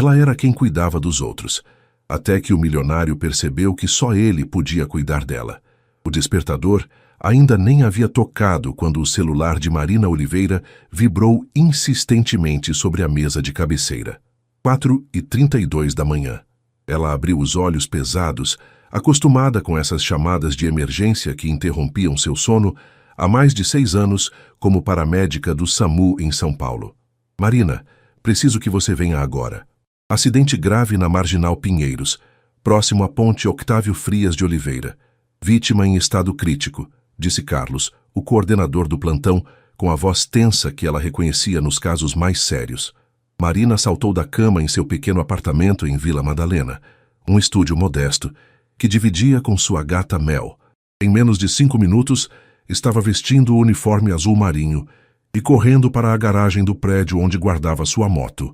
Ela era quem cuidava dos outros, até que o milionário percebeu que só ele podia cuidar dela. O despertador ainda nem havia tocado quando o celular de Marina Oliveira vibrou insistentemente sobre a mesa de cabeceira. 4h32 da manhã. Ela abriu os olhos pesados, acostumada com essas chamadas de emergência que interrompiam seu sono há mais de 6 anos como paramédica do SAMU em São Paulo. Marina, preciso que você venha agora. Acidente grave na Marginal Pinheiros, próximo à ponte Octávio Frias de Oliveira. Vítima em estado crítico, disse Carlos, o coordenador do plantão, com a voz tensa que ela reconhecia nos casos mais sérios. Marina saltou da cama em seu pequeno apartamento em Vila Madalena, um estúdio modesto, que dividia com sua gata Mel. Em menos de 5 minutos, estava vestindo o uniforme azul marinho e correndo para a garagem do prédio onde guardava sua moto,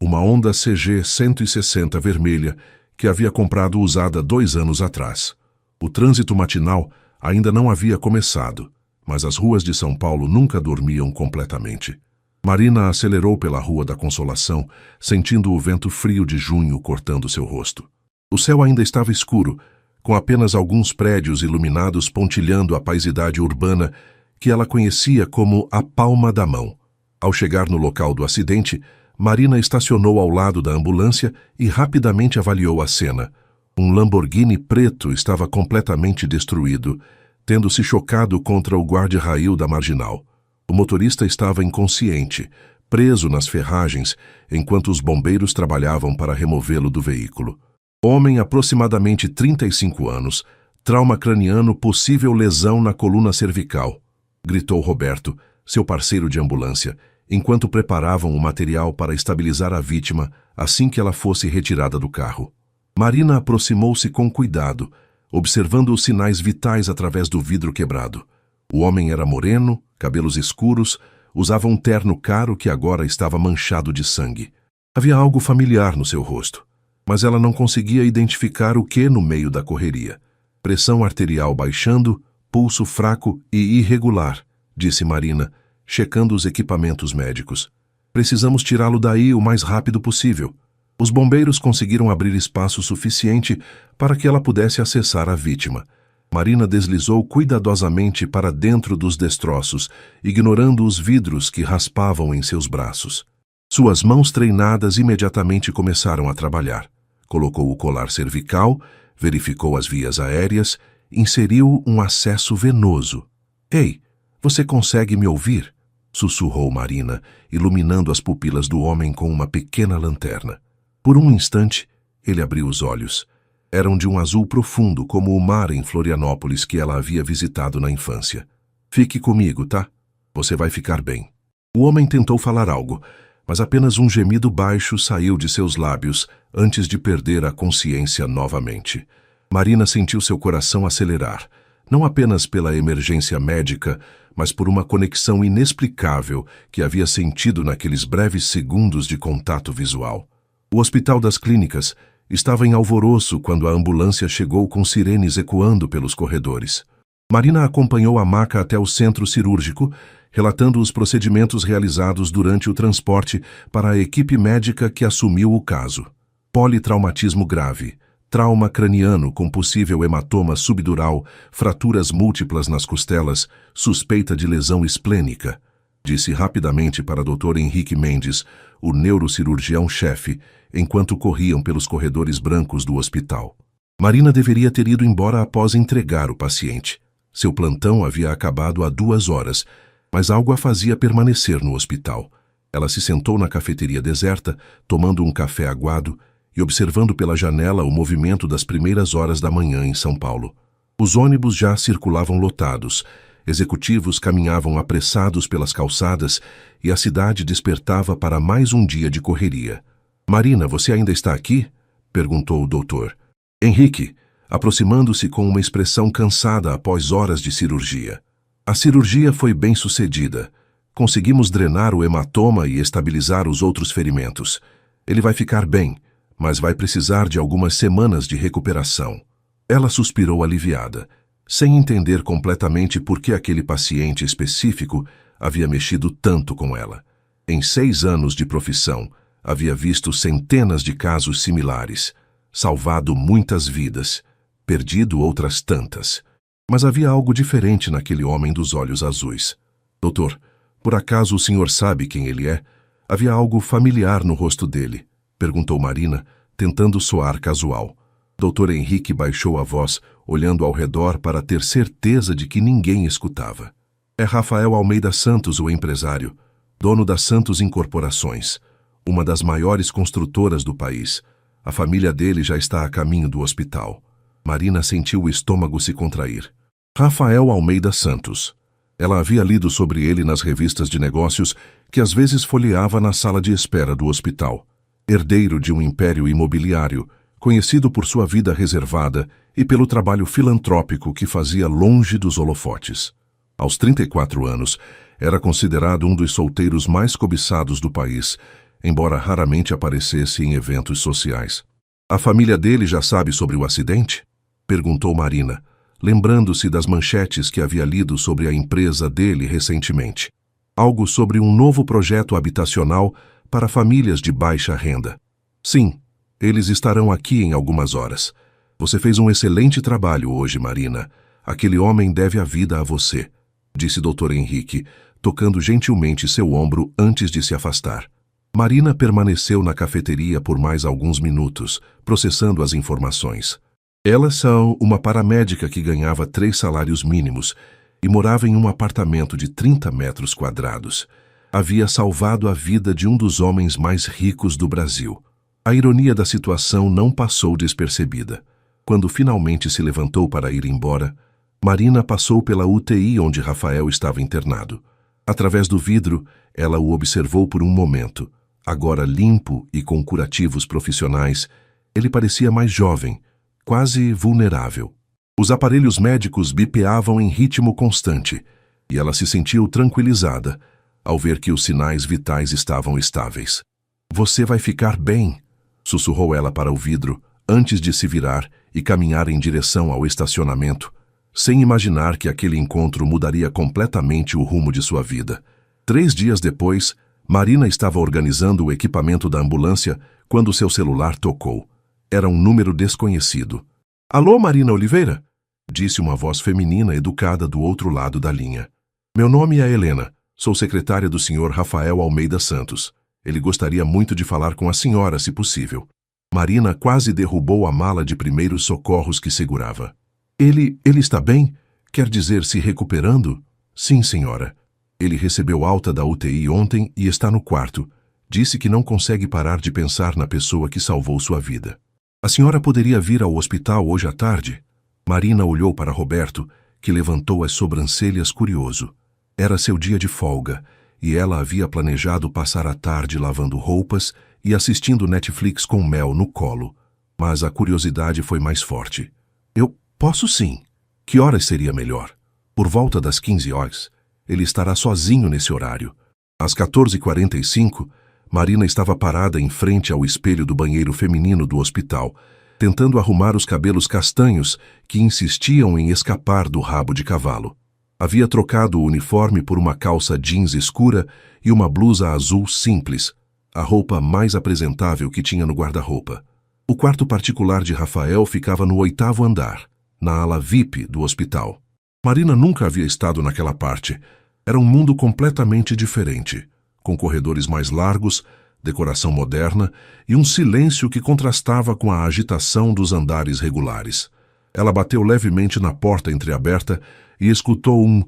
uma Honda CG 160 vermelha que havia comprado usada 2 anos atrás. O trânsito matinal ainda não havia começado, mas as ruas de São Paulo nunca dormiam completamente. Marina acelerou pela Rua da Consolação, sentindo o vento frio de junho cortando seu rosto. O céu ainda estava escuro, com apenas alguns prédios iluminados pontilhando a paisidade urbana que ela conhecia como a palma da mão. Ao chegar no local do acidente, Marina estacionou ao lado da ambulância e rapidamente avaliou a cena. Um Lamborghini preto estava completamente destruído, tendo se chocado contra o guarda-rail da Marginal. O motorista estava inconsciente, preso nas ferragens, enquanto os bombeiros trabalhavam para removê-lo do veículo. Homem, aproximadamente 35 anos, trauma craniano, possível lesão na coluna cervical, gritou Roberto, seu parceiro de ambulância, enquanto preparavam o material para estabilizar a vítima assim que ela fosse retirada do carro. Marina aproximou-se com cuidado, observando os sinais vitais através do vidro quebrado. O homem era moreno, cabelos escuros, usava um terno caro que agora estava manchado de sangue. Havia algo familiar no seu rosto, mas ela não conseguia identificar o que no meio da correria. Pressão arterial baixando, pulso fraco e irregular, disse Marina, checando os equipamentos médicos. Precisamos tirá-lo daí o mais rápido possível. Os bombeiros conseguiram abrir espaço suficiente para que ela pudesse acessar a vítima. Marina deslizou cuidadosamente para dentro dos destroços, ignorando os vidros que raspavam em seus braços. Suas mãos treinadas imediatamente começaram a trabalhar. Colocou o colar cervical, verificou as vias aéreas, inseriu um acesso venoso. Ei, você consegue me ouvir? Sussurrou Marina, iluminando as pupilas do homem com uma pequena lanterna. Por um instante, ele abriu os olhos. Eram de um azul profundo, como o mar em Florianópolis que ela havia visitado na infância. Fique comigo, tá? Você vai ficar bem. O homem tentou falar algo, mas apenas um gemido baixo saiu de seus lábios antes de perder a consciência novamente. Marina sentiu seu coração acelerar, não apenas pela emergência médica, mas por uma conexão inexplicável que havia sentido naqueles breves segundos de contato visual. O Hospital das Clínicas estava em alvoroço quando a ambulância chegou com sirenes ecoando pelos corredores. Marina acompanhou a maca até o centro cirúrgico, relatando os procedimentos realizados durante o transporte para a equipe médica que assumiu o caso. Politraumatismo grave, trauma craniano com possível hematoma subdural, fraturas múltiplas nas costelas, suspeita de lesão esplênica, disse rapidamente para Dr. Henrique Mendes, o neurocirurgião-chefe, enquanto corriam pelos corredores brancos do hospital. Marina deveria ter ido embora após entregar o paciente. Seu plantão havia acabado há 2 horas, mas algo a fazia permanecer no hospital. Ela se sentou na cafeteria deserta, tomando um café aguado e observando pela janela o movimento das primeiras horas da manhã em São Paulo. Os ônibus já circulavam lotados, executivos caminhavam apressados pelas calçadas e a cidade despertava para mais um dia de correria. Marina, você ainda está aqui? Perguntou o doutor. Henrique, aproximando-se com uma expressão cansada após horas de cirurgia. A cirurgia foi bem sucedida. Conseguimos drenar o hematoma e estabilizar os outros ferimentos. Ele vai ficar bem, mas vai precisar de algumas semanas de recuperação. Ela suspirou aliviada, sem entender completamente por que aquele paciente específico havia mexido tanto com ela. Em 6 anos de profissão, Havia visto centenas de casos similares, salvado muitas vidas, perdido outras tantas. Mas havia algo diferente naquele homem dos olhos azuis. Doutor, por acaso o senhor sabe quem ele é? Havia algo familiar no rosto dele, perguntou Marina, tentando soar casual. Dr. Henrique baixou a voz, olhando ao redor para ter certeza de que ninguém escutava. É Rafael Almeida Santos, o empresário, dono da Santos Incorporações, uma das maiores construtoras do país. A família dele já está a caminho do hospital. Marina sentiu o estômago se contrair. Rafael Almeida Santos. Ela havia lido sobre ele nas revistas de negócios que às vezes folheava na sala de espera do hospital. Herdeiro de um império imobiliário, conhecido por sua vida reservada e pelo trabalho filantrópico que fazia longe dos holofotes. Aos 34 anos, era considerado um dos solteiros mais cobiçados do país, embora raramente aparecesse em eventos sociais. A família dele já sabe sobre o acidente? Perguntou Marina, lembrando-se das manchetes que havia lido sobre a empresa dele recentemente. Algo sobre um novo projeto habitacional para famílias de baixa renda. Sim, eles estarão aqui em algumas horas. Você fez um excelente trabalho hoje, Marina. Aquele homem deve a vida a você, disse Dr. Henrique, tocando gentilmente seu ombro antes de se afastar. Marina permaneceu na cafeteria por mais alguns minutos, processando as informações. Elas são uma paramédica que ganhava 3 salários mínimos e morava em um apartamento de 30 metros quadrados. Havia salvado a vida de um dos homens mais ricos do Brasil. A ironia da situação não passou despercebida. Quando finalmente se levantou para ir embora, Marina passou pela UTI onde Rafael estava internado. Através do vidro, ela o observou por um momento. Agora limpo e com curativos profissionais, ele parecia mais jovem, quase vulnerável. Os aparelhos médicos bipeavam em ritmo constante, e ela se sentiu tranquilizada ao ver que os sinais vitais estavam estáveis. Você vai ficar bem, sussurrou ela para o vidro, antes de se virar e caminhar em direção ao estacionamento, sem imaginar que aquele encontro mudaria completamente o rumo de sua vida. 3 dias depois, Marina estava organizando o equipamento da ambulância quando seu celular tocou. Era um número desconhecido. Alô, Marina Oliveira? Disse uma voz feminina educada do outro lado da linha. Meu nome é Helena. Sou secretária do Sr. Rafael Almeida Santos. Ele gostaria muito de falar com a senhora, se possível. Marina quase derrubou a mala de primeiros socorros que segurava. Ele está bem? Quer dizer, se recuperando? Sim, senhora. Ele recebeu alta da UTI ontem e está no quarto. Disse que não consegue parar de pensar na pessoa que salvou sua vida. A senhora poderia vir ao hospital hoje à tarde? Marina olhou para Roberto, que levantou as sobrancelhas curioso. Era seu dia de folga, e ela havia planejado passar a tarde lavando roupas e assistindo Netflix com Mel no colo. Mas a curiosidade foi mais forte. Eu posso sim. Que horas seria melhor? Por volta das 15 horas. Ele estará sozinho nesse horário. Às 14h45, Marina estava parada em frente ao espelho do banheiro feminino do hospital, tentando arrumar os cabelos castanhos que insistiam em escapar do rabo de cavalo. Havia trocado o uniforme por uma calça jeans escura e uma blusa azul simples, a roupa mais apresentável que tinha no guarda-roupa. O quarto particular de Rafael ficava no 8º andar, na ala VIP do hospital. Marina nunca havia estado naquela parte. Era um mundo completamente diferente, com corredores mais largos, decoração moderna e um silêncio que contrastava com a agitação dos andares regulares. Ela bateu levemente na porta entreaberta e escutou um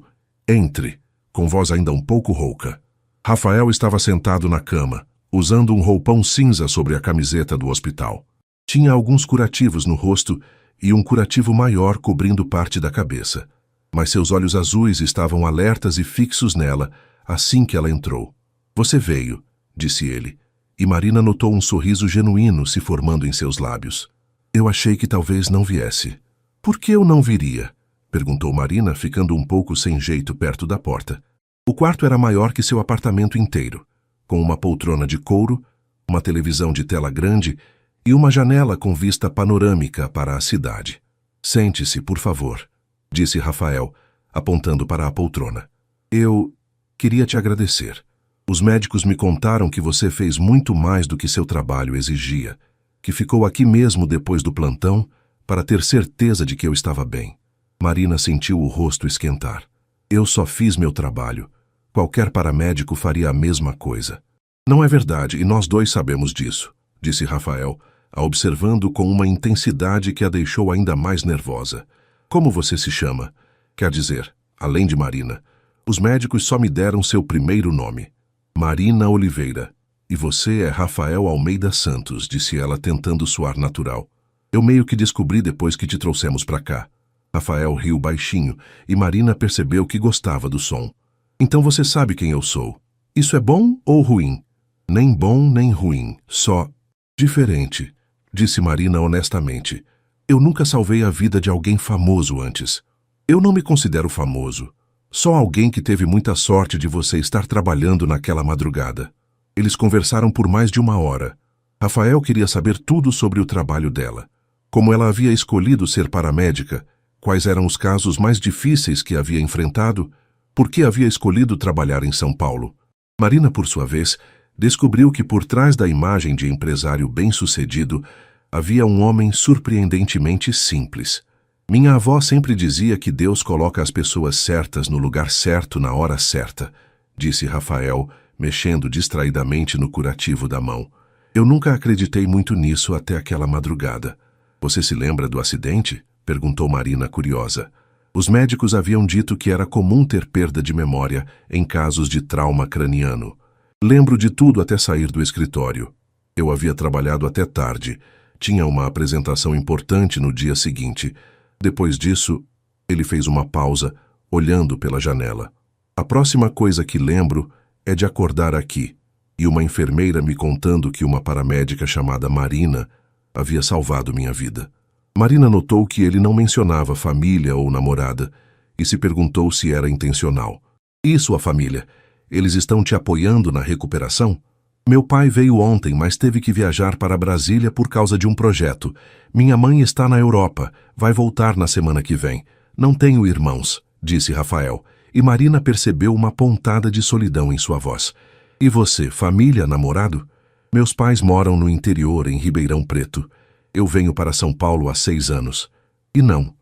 "entre", com voz ainda um pouco rouca. Rafael estava sentado na cama, usando um roupão cinza sobre a camiseta do hospital. Tinha alguns curativos no rosto e um curativo maior cobrindo parte da cabeça. Mas seus olhos azuis estavam alertas e fixos nela assim que ela entrou. Você veio, disse ele, e Marina notou um sorriso genuíno se formando em seus lábios. Eu achei que talvez não viesse. Por que eu não viria? Perguntou Marina, ficando um pouco sem jeito perto da porta. O quarto era maior que seu apartamento inteiro, com uma poltrona de couro, uma televisão de tela grande e uma janela com vista panorâmica para a cidade. Sente-se, por favor, disse Rafael, apontando para a poltrona. Eu queria te agradecer. Os médicos me contaram que você fez muito mais do que seu trabalho exigia, que ficou aqui mesmo depois do plantão para ter certeza de que eu estava bem. Marina sentiu o rosto esquentar. Eu só fiz meu trabalho. Qualquer paramédico faria a mesma coisa. Não é verdade, e nós dois sabemos disso, disse Rafael, a observando com uma intensidade que a deixou ainda mais nervosa. Como você se chama? Quer dizer, além de Marina, os médicos só me deram seu primeiro nome. Marina Oliveira. E você é Rafael Almeida Santos, disse ela tentando soar natural. Eu meio que descobri depois que te trouxemos para cá. Rafael riu baixinho e Marina percebeu que gostava do som. Então você sabe quem eu sou. Isso é bom ou ruim? Nem bom nem ruim, só diferente, disse Marina honestamente. Eu nunca salvei a vida de alguém famoso antes. Eu não me considero famoso. Só alguém que teve muita sorte de você estar trabalhando naquela madrugada. Eles conversaram por mais de 1 hora. Rafael queria saber tudo sobre o trabalho dela. Como ela havia escolhido ser paramédica, quais eram os casos mais difíceis que havia enfrentado, por que havia escolhido trabalhar em São Paulo. Marina, por sua vez, descobriu que por trás da imagem de empresário bem-sucedido havia um homem surpreendentemente simples. Minha avó sempre dizia que Deus coloca as pessoas certas no lugar certo na hora certa, disse Rafael, mexendo distraidamente no curativo da mão. Eu nunca acreditei muito nisso até aquela madrugada. Você se lembra do acidente? Perguntou Marina, curiosa. Os médicos haviam dito que era comum ter perda de memória em casos de trauma craniano. Lembro de tudo até sair do escritório. Eu havia trabalhado até tarde. Tinha uma apresentação importante no dia seguinte. Depois disso, ele fez uma pausa, olhando pela janela. A próxima coisa que lembro é de acordar aqui, e uma enfermeira me contando que uma paramédica chamada Marina havia salvado minha vida. Marina notou que ele não mencionava família ou namorada, e se perguntou se era intencional. E sua família? Eles estão te apoiando na recuperação? Meu pai veio ontem, mas teve que viajar para Brasília por causa de um projeto. Minha mãe está na Europa, vai voltar na semana que vem. Não tenho irmãos, disse Rafael, e Marina percebeu uma pontada de solidão em sua voz. E você, família, namorado? Meus pais moram no interior, em Ribeirão Preto. Eu venho para São Paulo há 6 anos. E não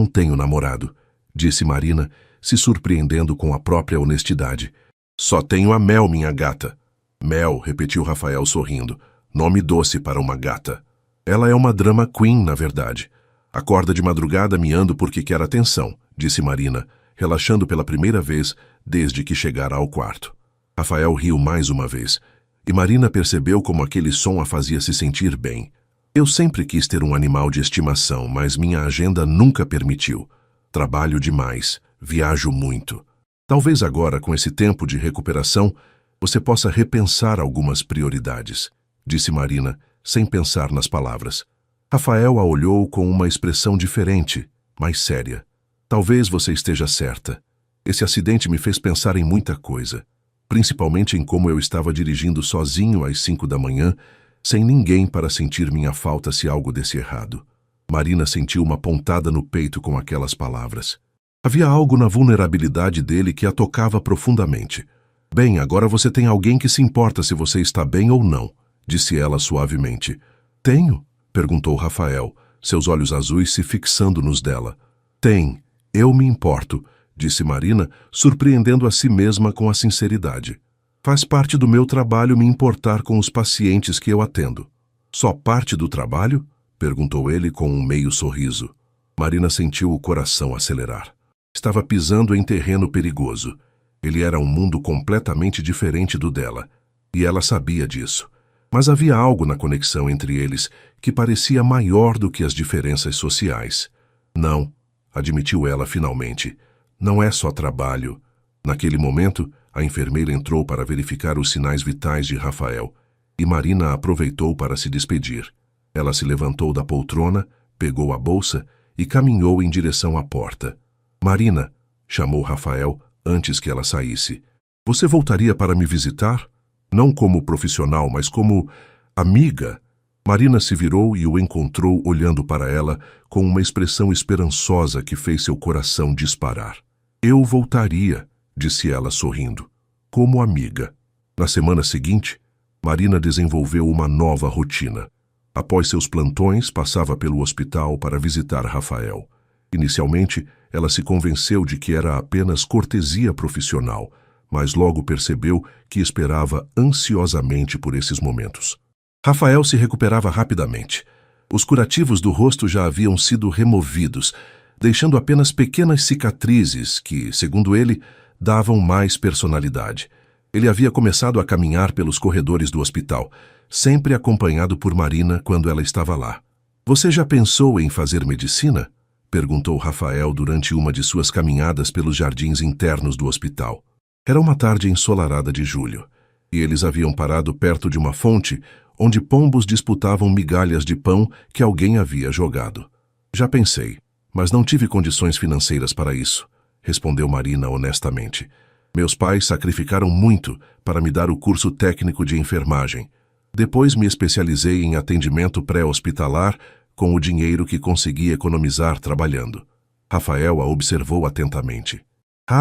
tenho namorado, disse Marina, se surpreendendo com a própria honestidade. Só tenho a Mel, minha gata. Mel, repetiu Rafael sorrindo. Nome doce para uma gata. Ela é uma drama queen, na verdade. Acorda de madrugada miando porque quer atenção, disse Marina, relaxando pela primeira vez desde que chegara ao quarto. Rafael riu mais uma vez, e Marina percebeu como aquele som a fazia se sentir bem. Eu sempre quis ter um animal de estimação, mas minha agenda nunca permitiu. Trabalho demais, viajo muito. Talvez agora, com esse tempo de recuperação, você possa repensar algumas prioridades, disse Marina, sem pensar nas palavras. Rafael a olhou com uma expressão diferente, mais séria. Talvez você esteja certa. Esse acidente me fez pensar em muita coisa, principalmente em como eu estava dirigindo sozinho às 5 da manhã, sem ninguém para sentir minha falta se algo desse errado. Marina sentiu uma pontada no peito com aquelas palavras. Havia algo na vulnerabilidade dele que a tocava profundamente. Bem, agora você tem alguém que se importa se você está bem ou não, disse ela suavemente. Tenho? Perguntou Rafael, seus olhos azuis se fixando nos dela. Tem, eu me importo, disse Marina, surpreendendo a si mesma com a sinceridade. Faz parte do meu trabalho me importar com os pacientes que eu atendo. Só parte do trabalho? Perguntou ele com um meio sorriso. Marina sentiu o coração acelerar. Estava pisando em terreno perigoso. Ele era um mundo completamente diferente do dela, e ela sabia disso. Mas havia algo na conexão entre eles que parecia maior do que as diferenças sociais. Não, admitiu ela finalmente. Não é só trabalho. Naquele momento, a enfermeira entrou para verificar os sinais vitais de Rafael, e Marina aproveitou para se despedir. Ela se levantou da poltrona, pegou a bolsa e caminhou em direção à porta. Marina, chamou Rafael antes que ela saísse. Você voltaria para me visitar? Não como profissional, mas como amiga. Marina se virou e o encontrou olhando para ela com uma expressão esperançosa que fez seu coração disparar. Eu voltaria, disse ela sorrindo, como amiga. Na semana seguinte, Marina desenvolveu uma nova rotina. Após seus plantões, passava pelo hospital para visitar Rafael. Inicialmente, ela se convenceu de que era apenas cortesia profissional, mas logo percebeu que esperava ansiosamente por esses momentos. Rafael se recuperava rapidamente. Os curativos do rosto já haviam sido removidos, deixando apenas pequenas cicatrizes que, segundo ele, davam mais personalidade. Ele havia começado a caminhar pelos corredores do hospital, sempre acompanhado por Marina quando ela estava lá. "Você já pensou em fazer medicina?" perguntou Rafael durante uma de suas caminhadas pelos jardins internos do hospital. Era uma tarde ensolarada de julho, e eles haviam parado perto de uma fonte onde pombos disputavam migalhas de pão que alguém havia jogado. "Já pensei, mas não tive condições financeiras para isso", respondeu Marina honestamente. "Meus pais sacrificaram muito para me dar o curso técnico de enfermagem. Depois me especializei em atendimento pré-hospitalar com o dinheiro que consegui economizar trabalhando." Rafael a observou atentamente.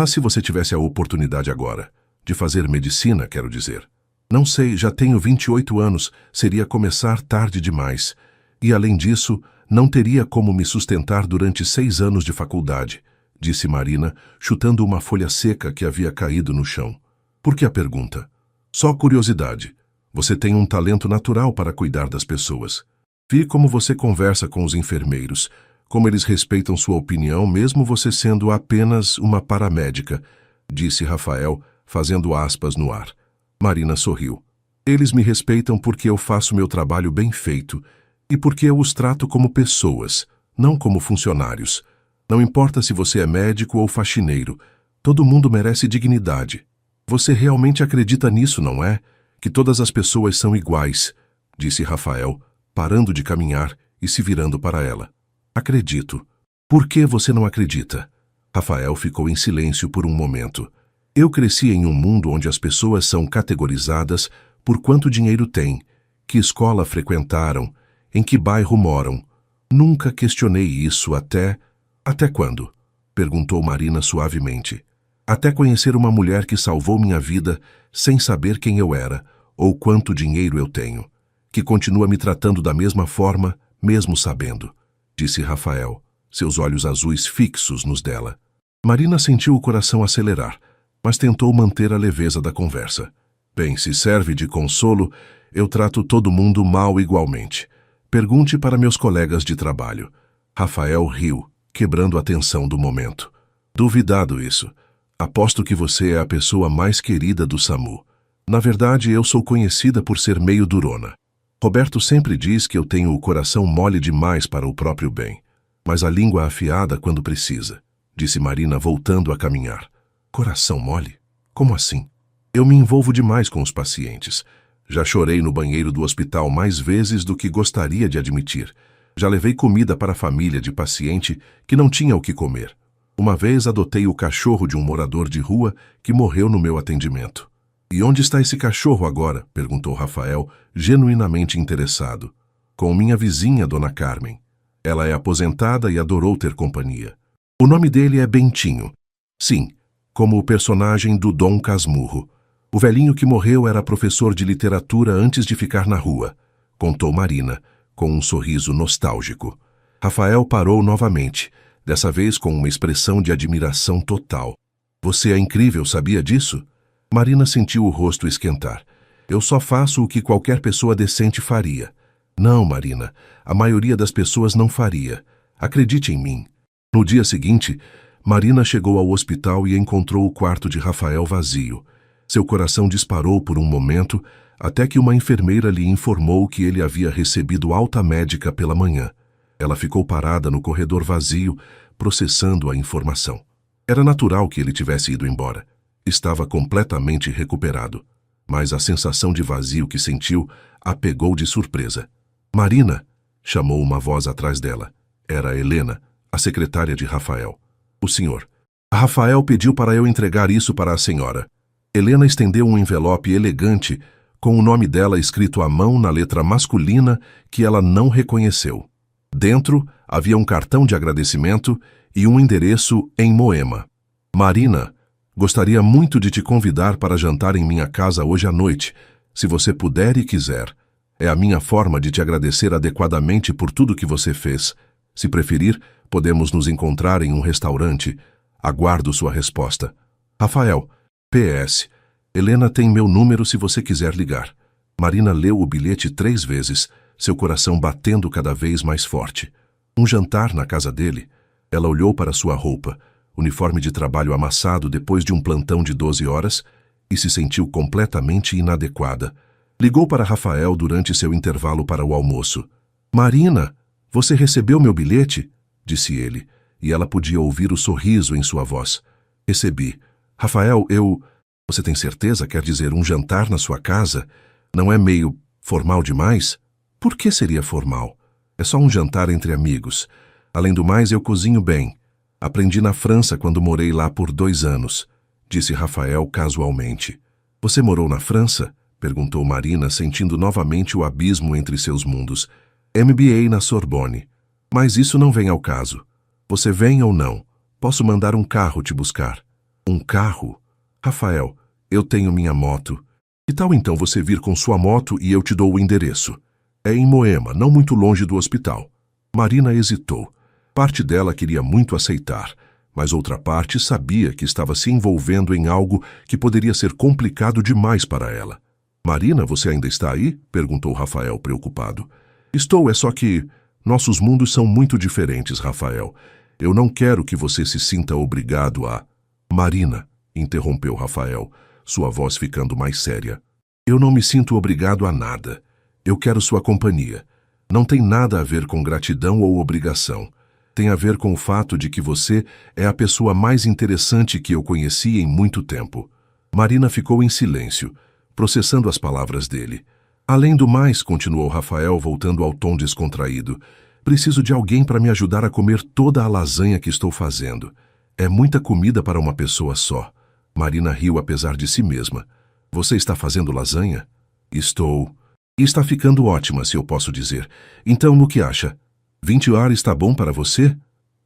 "Se você tivesse a oportunidade agora, de fazer medicina, quero dizer." "Não sei, já tenho 28 anos, seria começar tarde demais. E além disso, não teria como me sustentar durante 6 anos de faculdade", disse Marina, chutando uma folha seca que havia caído no chão. "Por que a pergunta?" "Só curiosidade. Você tem um talento natural para cuidar das pessoas. Vi como você conversa com os enfermeiros, como eles respeitam sua opinião, mesmo você sendo apenas uma paramédica", disse Rafael, fazendo aspas no ar. Marina sorriu. "Eles me respeitam porque eu faço meu trabalho bem feito e porque eu os trato como pessoas, não como funcionários. Não importa se você é médico ou faxineiro, todo mundo merece dignidade. Você realmente acredita nisso, não é? Que todas as pessoas são iguais", disse Rafael, parando de caminhar e se virando para ela. "Acredito." "Por que você não acredita?" Rafael ficou em silêncio por um momento. "Eu cresci em um mundo onde as pessoas são categorizadas por quanto dinheiro têm, que escola frequentaram, em que bairro moram. Nunca questionei isso até... Até quando?" perguntou Marina suavemente. "Até conhecer uma mulher que salvou minha vida sem saber quem eu era ou quanto dinheiro eu tenho, que continua me tratando da mesma forma, mesmo sabendo", disse Rafael, seus olhos azuis fixos nos dela. Marina sentiu o coração acelerar, mas tentou manter a leveza da conversa. "Bem, se serve de consolo, eu trato todo mundo mal igualmente. Pergunte para meus colegas de trabalho." Rafael riu, quebrando a tensão do momento. "Duvidado isso. Aposto que você é a pessoa mais querida do SAMU. Na verdade, eu sou conhecida por ser meio durona. Roberto sempre diz que eu tenho o coração mole demais para o próprio bem, mas a língua afiada quando precisa", disse Marina voltando a caminhar. "Coração mole? Como assim?" "Eu me envolvo demais com os pacientes. Já chorei no banheiro do hospital mais vezes do que gostaria de admitir. Já levei comida para a família de paciente que não tinha o que comer. Uma vez adotei o cachorro de um morador de rua que morreu no meu atendimento." "E onde está esse cachorro agora?" perguntou Rafael, genuinamente interessado. "Com minha vizinha, Dona Carmen. Ela é aposentada e adorou ter companhia. O nome dele é Bentinho. Sim, como o personagem do Dom Casmurro. O velhinho que morreu era professor de literatura antes de ficar na rua", contou Marina, com um sorriso nostálgico. Rafael parou novamente, dessa vez com uma expressão de admiração total. "Você é incrível, sabia disso?" Marina sentiu o rosto esquentar. "Eu só faço o que qualquer pessoa decente faria." "Não, Marina, a maioria das pessoas não faria. Acredite em mim." No dia seguinte, Marina chegou ao hospital e encontrou o quarto de Rafael vazio. Seu coração disparou por um momento, até que uma enfermeira lhe informou que ele havia recebido alta médica pela manhã. Ela ficou parada no corredor vazio, processando a informação. Era natural que ele tivesse ido embora. Estava completamente recuperado, mas a sensação de vazio que sentiu a pegou de surpresa. "Marina!" chamou uma voz atrás dela. Era Helena, a secretária de Rafael. "O senhor. Rafael pediu para eu entregar isso para a senhora." Helena estendeu um envelope elegante com o nome dela escrito à mão na letra masculina que ela não reconheceu. Dentro havia um cartão de agradecimento e um endereço em Moema. "Marina", Gostaria muito de te convidar para jantar em minha casa hoje à noite, se você puder e quiser. É a minha forma de te agradecer adequadamente por tudo que você fez. Se preferir, podemos nos encontrar em um restaurante. Aguardo sua resposta. Rafael. PS. Helena tem meu número se você quiser ligar. Marina leu o bilhete 3 vezes, seu coração batendo cada vez mais forte. Um jantar na casa dele. Ela olhou para sua roupa, uniforme de trabalho amassado depois de um plantão de 12 horas, e se sentiu completamente inadequada. Ligou para Rafael durante seu intervalo para o almoço. Marina, você recebeu meu bilhete? Disse ele, e ela podia ouvir o sorriso em sua voz. Recebi. Rafael, Você tem certeza? Quer dizer, um jantar na sua casa? Não é meio formal demais? Por que seria formal? É só um jantar entre amigos. Além do mais, eu cozinho bem. Aprendi na França quando morei lá por 2 anos, disse Rafael casualmente. Você morou na França? Perguntou Marina, sentindo novamente o abismo entre seus mundos. MBA na Sorbonne. Mas isso não vem ao caso. Você vem ou não? Posso mandar um carro te buscar. Um carro? Rafael, eu tenho minha moto. Que tal então você vir com sua moto e eu te dou o endereço? É em Moema, não muito longe do hospital. Marina hesitou. Parte dela queria muito aceitar, mas outra parte sabia que estava se envolvendo em algo que poderia ser complicado demais para ela. Marina, você ainda está aí? Perguntou Rafael, preocupado. Estou, é só que nossos mundos são muito diferentes, Rafael. Eu não quero que você se sinta obrigado a... Marina, interrompeu Rafael, sua voz ficando mais séria. Eu não me sinto obrigado a nada. Eu quero sua companhia. Não tem nada a ver com gratidão ou obrigação. Tem a ver com o fato de que você é a pessoa mais interessante que eu conheci em muito tempo. Marina ficou em silêncio, processando as palavras dele. Além do mais, continuou Rafael, voltando ao tom descontraído, preciso de alguém para me ajudar a comer toda a lasanha que estou fazendo. É muita comida para uma pessoa só. Marina riu apesar de si mesma. Você está fazendo lasanha? Estou. E está ficando ótima, se eu posso dizer. Então, no que acha? 20 horas está bom para você?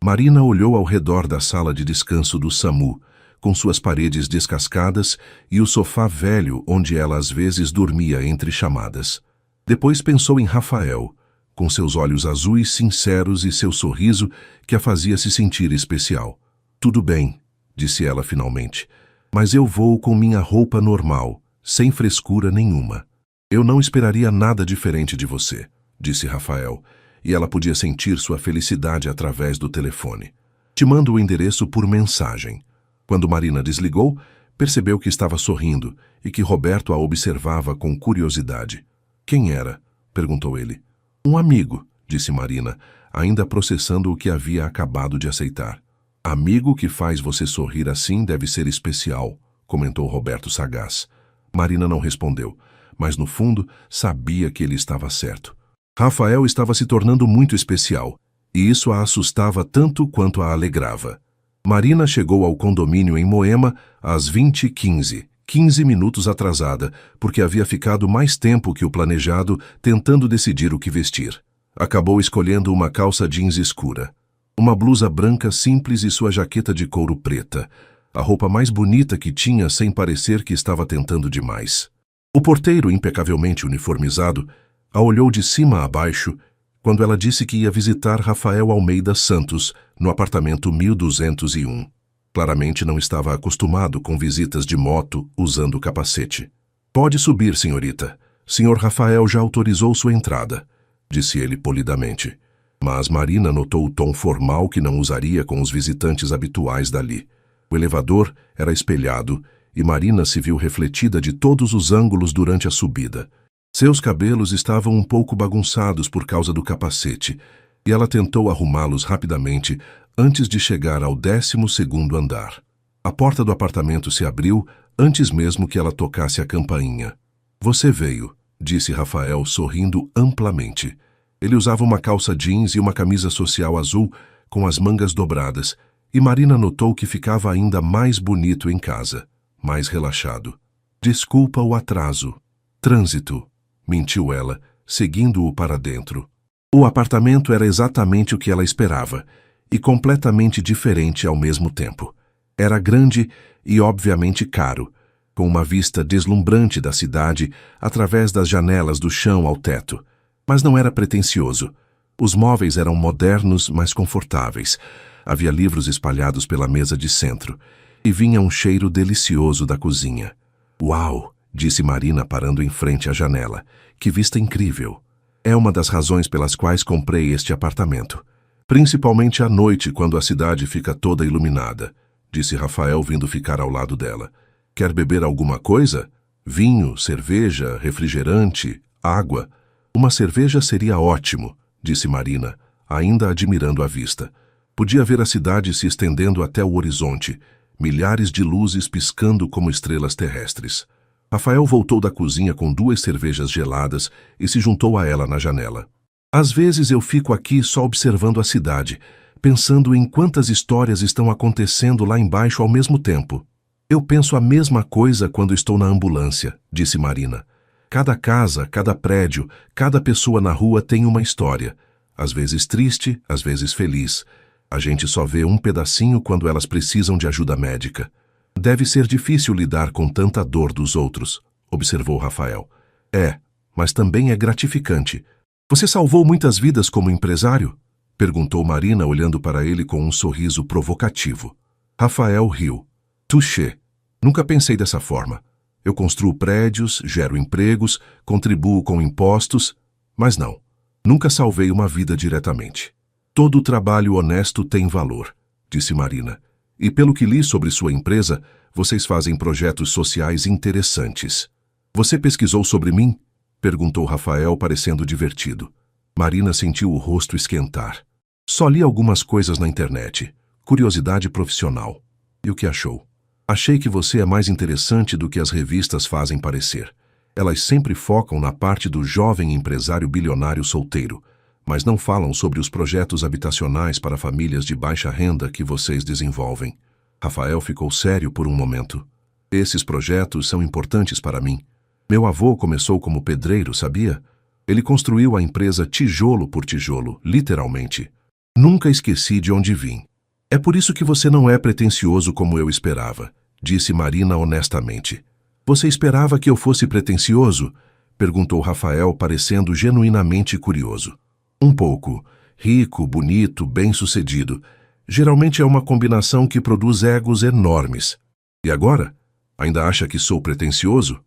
Marina olhou ao redor da sala de descanso do SAMU, com suas paredes descascadas e o sofá velho onde ela às vezes dormia entre chamadas. Depois pensou em Rafael, com seus olhos azuis sinceros e seu sorriso que a fazia se sentir especial. Tudo bem, disse ela finalmente, mas eu vou com minha roupa normal, sem frescura nenhuma. Eu não esperaria nada diferente de você, disse Rafael, e ela podia sentir sua felicidade através do telefone. Te mando o endereço por mensagem. Quando Marina desligou, percebeu que estava sorrindo e que Roberto a observava com curiosidade. Quem era? Perguntou ele. Um amigo, disse Marina, ainda processando o que havia acabado de aceitar. Amigo que faz você sorrir assim deve ser especial, comentou Roberto sagaz. Marina não respondeu, mas no fundo sabia que ele estava certo. Rafael estava se tornando muito especial, e isso a assustava tanto quanto a alegrava. Marina chegou ao condomínio em Moema às 20h15, 15 minutos atrasada, porque havia ficado mais tempo que o planejado tentando decidir o que vestir. Acabou escolhendo uma calça jeans escura, uma blusa branca simples e sua jaqueta de couro preta, a roupa mais bonita que tinha sem parecer que estava tentando demais. O porteiro, impecavelmente uniformizado, a olhou de cima a baixo quando ela disse que ia visitar Rafael Almeida Santos no apartamento 1201. Claramente não estava acostumado com visitas de moto usando capacete. Pode subir, senhorita. Senhor Rafael já autorizou sua entrada, disse ele polidamente. Mas Marina notou o tom formal que não usaria com os visitantes habituais dali. O elevador era espelhado e Marina se viu refletida de todos os ângulos durante a subida. Seus cabelos estavam um pouco bagunçados por causa do capacete, e ela tentou arrumá-los rapidamente antes de chegar ao 12º andar. A porta do apartamento se abriu antes mesmo que ela tocasse a campainha. Você veio, disse Rafael, sorrindo amplamente. Ele usava uma calça jeans e uma camisa social azul com as mangas dobradas, e Marina notou que ficava ainda mais bonito em casa, mais relaxado. Desculpa o atraso. Trânsito, mentiu ela, seguindo-o para dentro. O apartamento era exatamente o que ela esperava, e completamente diferente ao mesmo tempo. Era grande e obviamente caro, com uma vista deslumbrante da cidade através das janelas do chão ao teto. Mas não era pretensioso. Os móveis eram modernos, mas confortáveis. Havia livros espalhados pela mesa de centro, e vinha um cheiro delicioso da cozinha. Uau! Disse Marina parando em frente à janela. Que vista incrível! É uma das razões pelas quais comprei este apartamento. Principalmente à noite, quando a cidade fica toda iluminada, disse Rafael vindo ficar ao lado dela. Quer beber alguma coisa? Vinho, cerveja, refrigerante, água. Uma cerveja seria ótimo, disse Marina, ainda admirando a vista. Podia ver a cidade se estendendo até o horizonte, milhares de luzes piscando como estrelas terrestres. Rafael voltou da cozinha com 2 cervejas geladas e se juntou a ela na janela. Às vezes eu fico aqui só observando a cidade, pensando em quantas histórias estão acontecendo lá embaixo ao mesmo tempo. Eu penso a mesma coisa quando estou na ambulância, disse Marina. Cada casa, cada prédio, cada pessoa na rua tem uma história. Às vezes triste, às vezes feliz. A gente só vê um pedacinho quando elas precisam de ajuda médica. Deve ser difícil lidar com tanta dor dos outros, observou Rafael. É, mas também é gratificante. Você salvou muitas vidas como empresário? Perguntou Marina olhando para ele com um sorriso provocativo. Rafael riu. Touché. Nunca pensei dessa forma. Eu construo prédios, gero empregos, contribuo com impostos, mas não. Nunca salvei uma vida diretamente. Todo trabalho honesto tem valor, disse Marina. E pelo que li sobre sua empresa, vocês fazem projetos sociais interessantes. Você pesquisou sobre mim? Perguntou Rafael, parecendo divertido. Marina sentiu o rosto esquentar. Só li algumas coisas na internet. Curiosidade profissional. E o que achou? Achei que você é mais interessante do que as revistas fazem parecer. Elas sempre focam na parte do jovem empresário bilionário solteiro, mas não falam sobre os projetos habitacionais para famílias de baixa renda que vocês desenvolvem. Rafael ficou sério por um momento. Esses projetos são importantes para mim. Meu avô começou como pedreiro, sabia? Ele construiu a empresa tijolo por tijolo, literalmente. Nunca esqueci de onde vim. É por isso que você não é pretensioso como eu esperava, disse Marina honestamente. Você esperava que eu fosse pretensioso? Perguntou Rafael, parecendo genuinamente curioso. Um pouco. Rico, bonito, bem-sucedido. Geralmente é uma combinação que produz egos enormes. E agora? Ainda acha que sou pretensioso?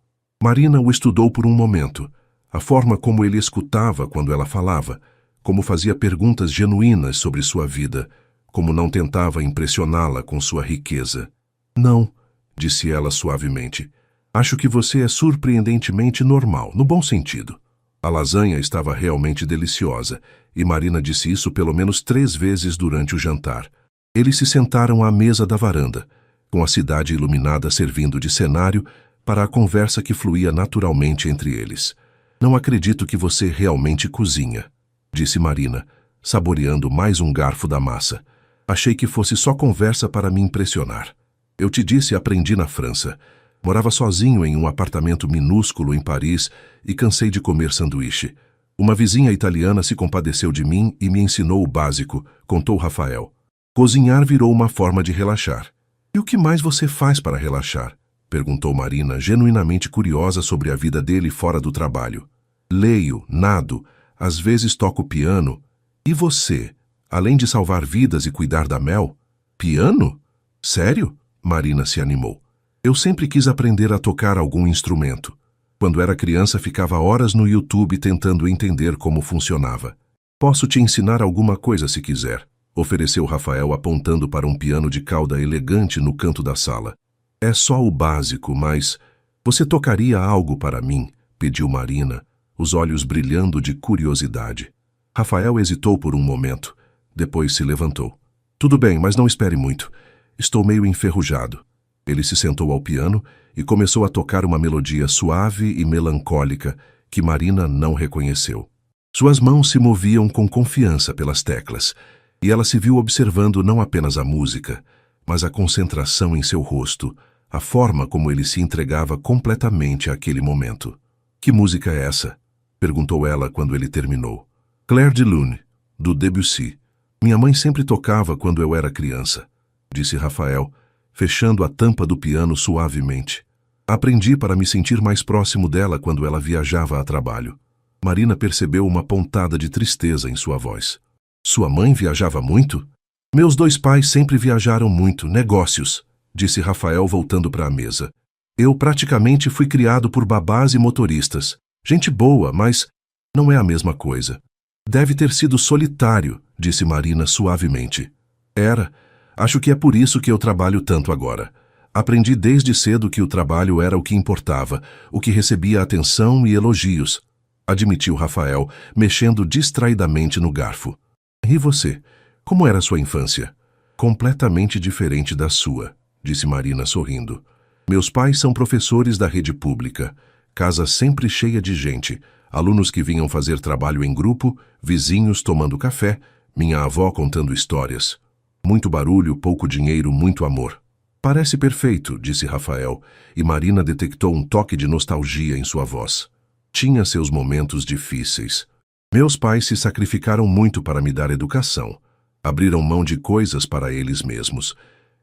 Marina o estudou por um momento. A forma como ele escutava quando ela falava, como fazia perguntas genuínas sobre sua vida, como não tentava impressioná-la com sua riqueza. Não, disse ela suavemente. Acho que você é surpreendentemente normal, no bom sentido. A lasanha estava realmente deliciosa, e Marina disse isso pelo menos 3 vezes durante o jantar. Eles se sentaram à mesa da varanda, com a cidade iluminada servindo de cenário para a conversa que fluía naturalmente entre eles. Não acredito que você realmente cozinha, disse Marina, saboreando mais um garfo da massa. Achei que fosse só conversa para me impressionar. Eu te disse, aprendi na França. Morava sozinho em um apartamento minúsculo em Paris e cansei de comer sanduíche. Uma vizinha italiana se compadeceu de mim e me ensinou o básico, contou Rafael. Cozinhar virou uma forma de relaxar. E o que mais você faz para relaxar? Perguntou Marina, genuinamente curiosa sobre a vida dele fora do trabalho. Leio, nado, às vezes toco piano. E você, além de salvar vidas e cuidar da Mel? Piano? Sério? Marina se animou. Eu sempre quis aprender a tocar algum instrumento. Quando era criança, ficava horas no YouTube tentando entender como funcionava. Posso te ensinar alguma coisa se quiser, ofereceu Rafael apontando para um piano de cauda elegante no canto da sala. É só o básico, mas... Você tocaria algo para mim? Pediu Marina, os olhos brilhando de curiosidade. Rafael hesitou por um momento. Depois se levantou. Tudo bem, mas não espere muito. Estou meio enferrujado. Ele se sentou ao piano e começou a tocar uma melodia suave e melancólica que Marina não reconheceu. Suas mãos se moviam com confiança pelas teclas, e ela se viu observando não apenas a música, mas a concentração em seu rosto, a forma como ele se entregava completamente àquele momento. Que música é essa? Perguntou ela quando ele terminou. Clair de Lune, do Debussy. Minha mãe sempre tocava quando eu era criança, disse Rafael, fechando a tampa do piano suavemente. Aprendi para me sentir mais próximo dela quando ela viajava a trabalho. Marina percebeu uma pontada de tristeza em sua voz. Sua mãe viajava muito? Meus dois pais sempre viajaram muito, negócios, disse Rafael voltando para a mesa. Eu praticamente fui criado por babás e motoristas. Gente boa, mas não é a mesma coisa. Deve ter sido solitário, disse Marina suavemente. Era. Acho que é por isso que eu trabalho tanto agora. Aprendi desde cedo que o trabalho era o que importava, o que recebia atenção e elogios, admitiu Rafael, mexendo distraidamente no garfo. E você? Como era sua infância? Completamente diferente da sua, disse Marina sorrindo. Meus pais são professores da rede pública. Casa sempre cheia de gente, alunos que vinham fazer trabalho em grupo, vizinhos tomando café, minha avó contando histórias. Muito barulho, pouco dinheiro, muito amor. Parece perfeito, disse Rafael, e Marina detectou um toque de nostalgia em sua voz. Tinha seus momentos difíceis. Meus pais se sacrificaram muito para me dar educação. Abriram mão de coisas para eles mesmos.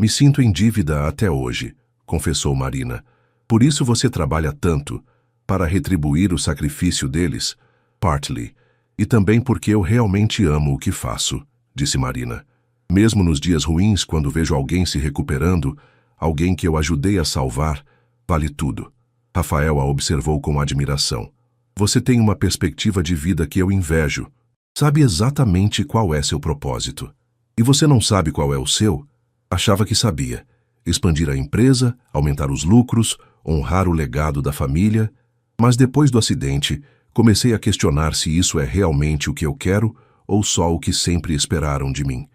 Me sinto em dívida até hoje, confessou Marina. Por isso você trabalha tanto, para retribuir o sacrifício deles? Partly. E também porque eu realmente amo o que faço, disse Marina. Mesmo nos dias ruins, quando vejo alguém se recuperando, alguém que eu ajudei a salvar, vale tudo. Rafael a observou com admiração. Você tem uma perspectiva de vida que eu invejo. Sabe exatamente qual é seu propósito. E você não sabe qual é o seu? Achava que sabia. Expandir a empresa, aumentar os lucros, honrar o legado da família. Mas depois do acidente, comecei a questionar se isso é realmente o que eu quero ou só o que sempre esperaram de mim.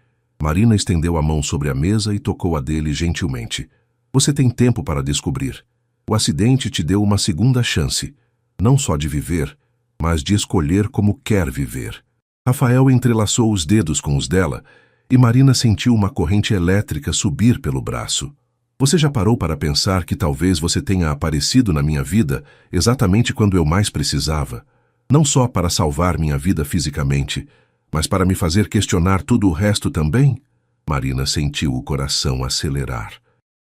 Marina estendeu a mão sobre a mesa e tocou a dele gentilmente. Você tem tempo para descobrir. O acidente te deu uma segunda chance, não só de viver, mas de escolher como quer viver. Rafael entrelaçou os dedos com os dela e Marina sentiu uma corrente elétrica subir pelo braço. Você já parou para pensar que talvez você tenha aparecido na minha vida exatamente quando eu mais precisava? Não só para salvar minha vida fisicamente, mas para me fazer questionar tudo o resto também? Marina sentiu o coração acelerar.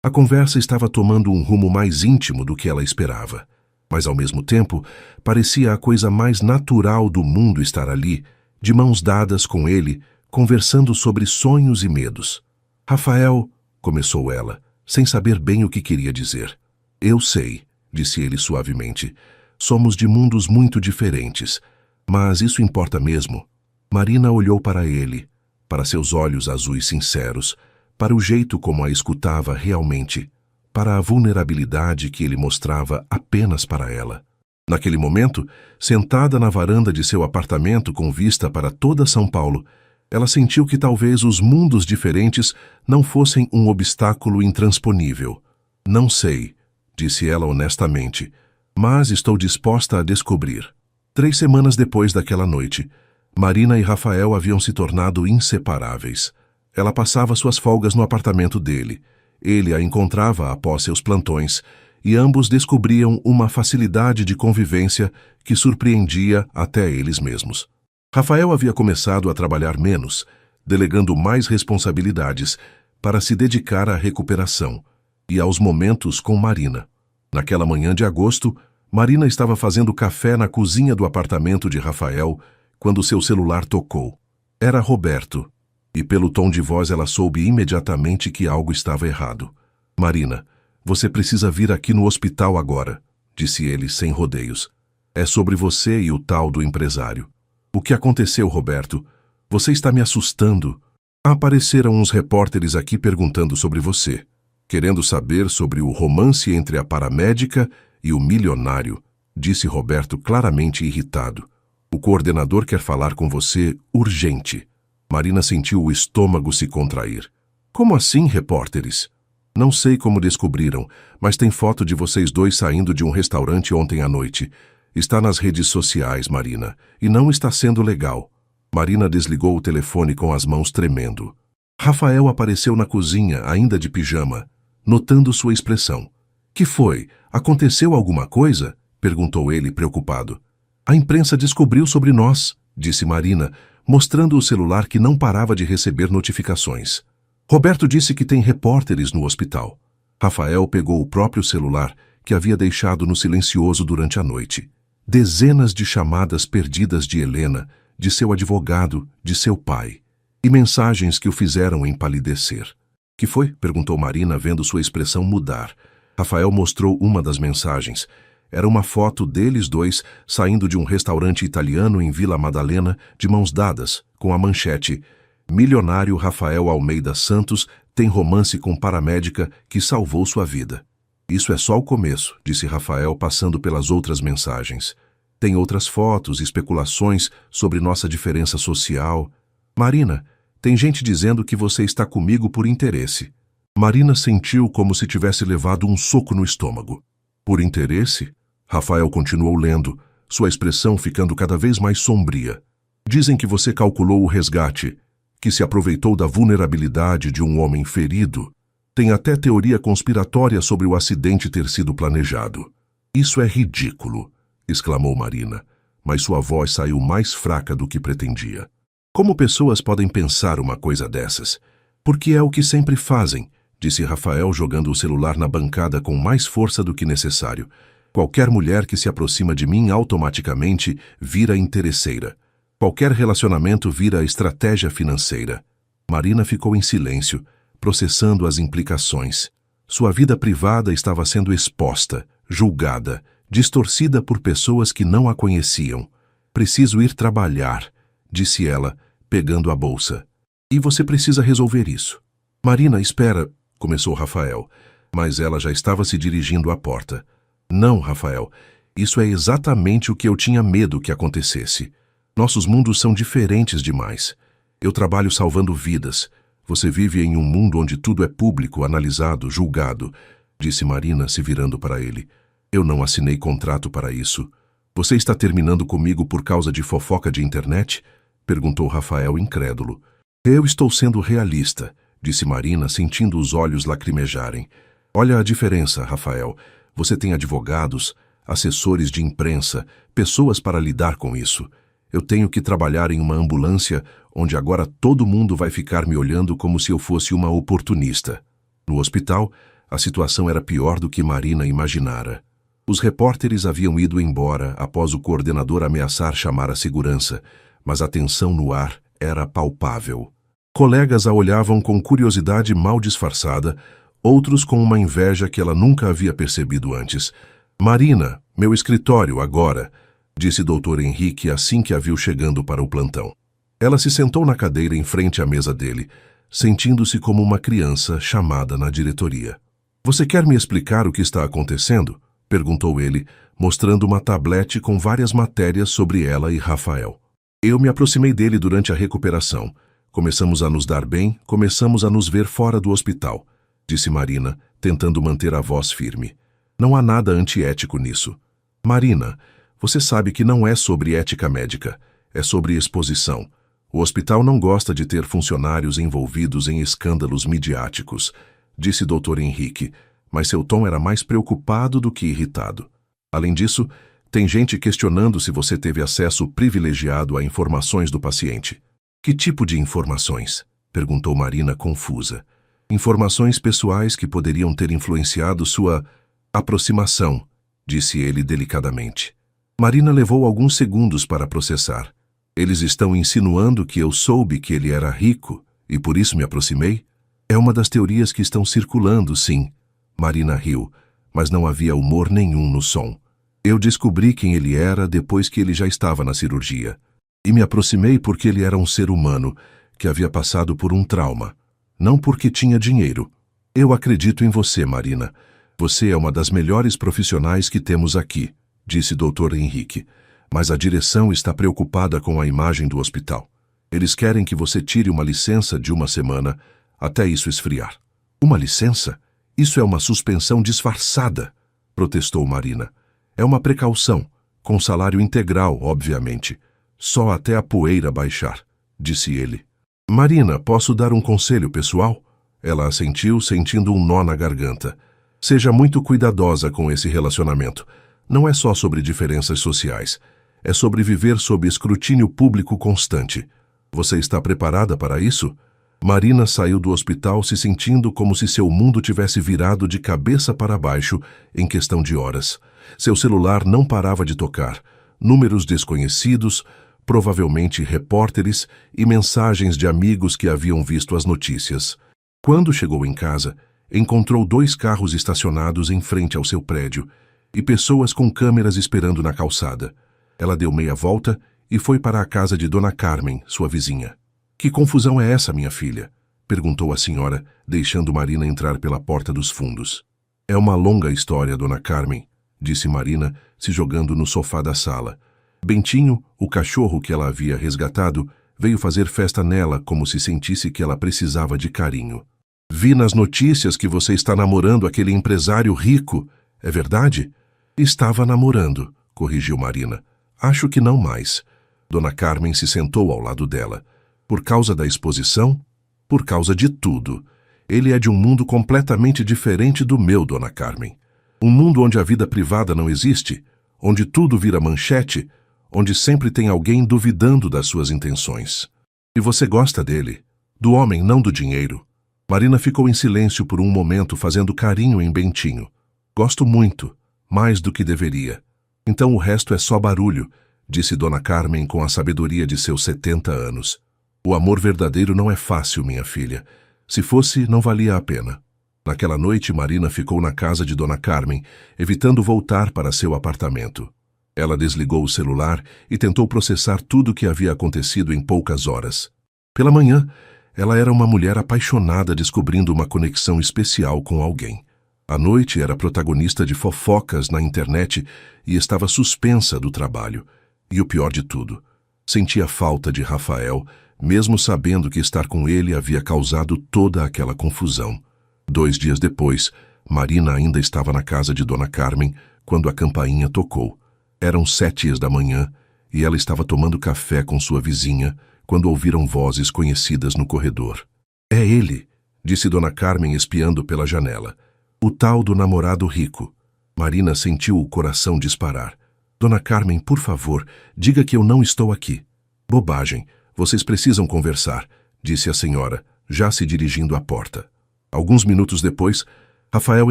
A conversa estava tomando um rumo mais íntimo do que ela esperava. Mas, ao mesmo tempo, parecia a coisa mais natural do mundo estar ali, de mãos dadas com ele, conversando sobre sonhos e medos. Rafael, começou ela, sem saber bem o que queria dizer. Eu sei, disse ele suavemente. Somos de mundos muito diferentes, mas isso importa mesmo. Marina olhou para ele, para seus olhos azuis sinceros, para o jeito como a escutava realmente, para a vulnerabilidade que ele mostrava apenas para ela. Naquele momento, sentada na varanda de seu apartamento com vista para toda São Paulo, ela sentiu que talvez os mundos diferentes não fossem um obstáculo intransponível. Não sei, disse ela honestamente, mas estou disposta a descobrir. 3 semanas depois daquela noite, Marina e Rafael haviam se tornado inseparáveis. Ela passava suas folgas no apartamento dele. Ele a encontrava após seus plantões, e ambos descobriam uma facilidade de convivência que surpreendia até eles mesmos. Rafael havia começado a trabalhar menos, delegando mais responsabilidades para se dedicar à recuperação e aos momentos com Marina. Naquela manhã de agosto, Marina estava fazendo café na cozinha do apartamento de Rafael quando seu celular tocou. Era Roberto, e pelo tom de voz ela soube imediatamente que algo estava errado. Marina, você precisa vir aqui no hospital agora, disse ele sem rodeios. É sobre você e o tal do empresário. O que aconteceu, Roberto? Você está me assustando. Apareceram uns repórteres aqui perguntando sobre você, querendo saber sobre o romance entre a paramédica e o milionário, disse Roberto claramente irritado. O coordenador quer falar com você urgente. Marina sentiu o estômago se contrair. Como assim, repórteres? Não sei como descobriram, mas tem foto de vocês dois saindo de um restaurante ontem à noite. Está nas redes sociais, Marina, e não está sendo legal. Marina desligou o telefone com as mãos tremendo. Rafael apareceu na cozinha, ainda de pijama, notando sua expressão. Que foi? Aconteceu alguma coisa? Perguntou ele, preocupado. A imprensa descobriu sobre nós, disse Marina, mostrando o celular que não parava de receber notificações. Roberto disse que tem repórteres no hospital. Rafael pegou o próprio celular, que havia deixado no silencioso durante a noite. Dezenas de chamadas perdidas de Helena, de seu advogado, de seu pai. E mensagens que o fizeram empalidecer. Que foi? Perguntou Marina, vendo sua expressão mudar. Rafael mostrou uma das mensagens. Era uma foto deles dois saindo de um restaurante italiano em Vila Madalena, de mãos dadas, com a manchete: milionário Rafael Almeida Santos tem romance com paramédica que salvou sua vida. Isso é só o começo, disse Rafael, passando pelas outras mensagens. Tem outras fotos e especulações sobre nossa diferença social. Marina, tem gente dizendo que você está comigo por interesse. Marina sentiu como se tivesse levado um soco no estômago. Por interesse? Rafael continuou lendo, sua expressão ficando cada vez mais sombria. Dizem que você calculou o resgate, que se aproveitou da vulnerabilidade de um homem ferido. Tem até teoria conspiratória sobre o acidente ter sido planejado. Isso é ridículo, exclamou Marina, mas sua voz saiu mais fraca do que pretendia. Como pessoas podem pensar uma coisa dessas? Porque é o que sempre fazem, disse Rafael, jogando o celular na bancada com mais força do que necessário. Qualquer mulher que se aproxima de mim automaticamente vira interesseira. Qualquer relacionamento vira estratégia financeira. Marina ficou em silêncio, processando as implicações. Sua vida privada estava sendo exposta, julgada, distorcida por pessoas que não a conheciam. Preciso ir trabalhar, disse ela, pegando a bolsa. E você precisa resolver isso. Marina, espera, começou Rafael, mas ela já estava se dirigindo à porta. Não, Rafael, isso é exatamente o que eu tinha medo que acontecesse. Nossos mundos são diferentes demais. Eu trabalho salvando vidas. Você vive em um mundo onde tudo é público, analisado, julgado, disse Marina, se virando para ele. Eu não assinei contrato para isso. Você está terminando comigo por causa de fofoca de internet? Perguntou Rafael, incrédulo. Eu estou sendo realista, disse Marina, sentindo os olhos lacrimejarem. Olha a diferença, Rafael. Você tem advogados, assessores de imprensa, pessoas para lidar com isso. Eu tenho que trabalhar em uma ambulância onde agora todo mundo vai ficar me olhando como se eu fosse uma oportunista. No hospital, a situação era pior do que Marina imaginara. Os repórteres haviam ido embora após o coordenador ameaçar chamar a segurança, mas a tensão no ar era palpável. Colegas a olhavam com curiosidade mal disfarçada, outros com uma inveja que ela nunca havia percebido antes. Marina, meu escritório agora, disse Dr. Henrique assim que a viu chegando para o plantão. Ela se sentou na cadeira em frente à mesa dele, sentindo-se como uma criança chamada na diretoria. Você quer me explicar o que está acontecendo? Perguntou ele, mostrando uma tablete com várias matérias sobre ela e Rafael. Eu me aproximei dele durante a recuperação. Começamos a nos dar bem, começamos a nos ver fora do hospital, disse Marina, tentando manter a voz firme. Não há nada antiético nisso. Marina, você sabe que não é sobre ética médica, é sobre exposição. O hospital não gosta de ter funcionários envolvidos em escândalos midiáticos, disse Dr. Henrique, mas seu tom era mais preocupado do que irritado. Além disso, tem gente questionando se você teve acesso privilegiado a informações do paciente. Que tipo de informações? Perguntou Marina, confusa. Informações pessoais que poderiam ter influenciado sua aproximação, disse ele delicadamente. Marina levou alguns segundos para processar. Eles estão insinuando que eu soube que ele era rico e por isso me aproximei? É uma das teorias que estão circulando, sim. Marina riu, mas não havia humor nenhum no som. Eu descobri quem ele era depois que ele já estava na cirurgia. E me aproximei porque ele era um ser humano que havia passado por um trauma. Não porque tinha dinheiro. Eu acredito em você, Marina. Você é uma das melhores profissionais que temos aqui, disse Dr. Henrique. Mas a direção está preocupada com a imagem do hospital. Eles querem que você tire uma licença de 1 semana até isso esfriar. Uma licença? Isso é uma suspensão disfarçada, protestou Marina. É uma precaução, com salário integral, obviamente. Só até a poeira baixar, disse ele. Marina, posso dar um conselho pessoal? Ela assentiu, sentindo um nó na garganta. Seja muito cuidadosa com esse relacionamento. Não é só sobre diferenças sociais. É sobre viver sob escrutínio público constante. Você está preparada para isso? Marina saiu do hospital se sentindo como se seu mundo tivesse virado de cabeça para baixo em questão de horas. Seu celular não parava de tocar. Números desconhecidos, provavelmente repórteres e mensagens de amigos que haviam visto as notícias. Quando chegou em casa, encontrou 2 carros estacionados em frente ao seu prédio e pessoas com câmeras esperando na calçada. Ela deu meia volta e foi para a casa de Dona Carmen, sua vizinha. "Que confusão é essa, minha filha?" perguntou a senhora, deixando Marina entrar pela porta dos fundos. "É uma longa história, Dona Carmen", disse Marina, se jogando no sofá da sala. Bentinho, o cachorro que ela havia resgatado, veio fazer festa nela como se sentisse que ela precisava de carinho. "Vi nas notícias que você está namorando aquele empresário rico. É verdade?" "Estava namorando", corrigiu Marina. "Acho que não mais." Dona Carmen se sentou ao lado dela. "Por causa da exposição?" "Por causa de tudo. Ele é de um mundo completamente diferente do meu, Dona Carmen. Um mundo onde a vida privada não existe, onde tudo vira manchete, onde sempre tem alguém duvidando das suas intenções. E você gosta dele, do homem, não do dinheiro." Marina ficou em silêncio por um momento, fazendo carinho em Bentinho. "Gosto muito, mais do que deveria. Então o resto é só barulho", disse Dona Carmen com a sabedoria de seus 70 anos. "O amor verdadeiro não é fácil, minha filha. Se fosse, não valia a pena." Naquela noite, Marina ficou na casa de Dona Carmen, evitando voltar para seu apartamento. Ela desligou o celular e tentou processar tudo o que havia acontecido em poucas horas. Pela manhã, ela era uma mulher apaixonada descobrindo uma conexão especial com alguém. À noite, era protagonista de fofocas na internet e estava suspensa do trabalho. E o pior de tudo, sentia falta de Rafael, mesmo sabendo que estar com ele havia causado toda aquela confusão. 2 dias depois, Marina ainda estava na casa de Dona Carmen quando a campainha tocou. Eram 7 da manhã e ela estava tomando café com sua vizinha quando ouviram vozes conhecidas no corredor. "É ele", disse Dona Carmen espiando pela janela. "O tal do namorado rico." Marina sentiu o coração disparar. "Dona Carmen, por favor, diga que eu não estou aqui." "Bobagem. Vocês precisam conversar", disse a senhora, já se dirigindo à porta. Alguns minutos depois, Rafael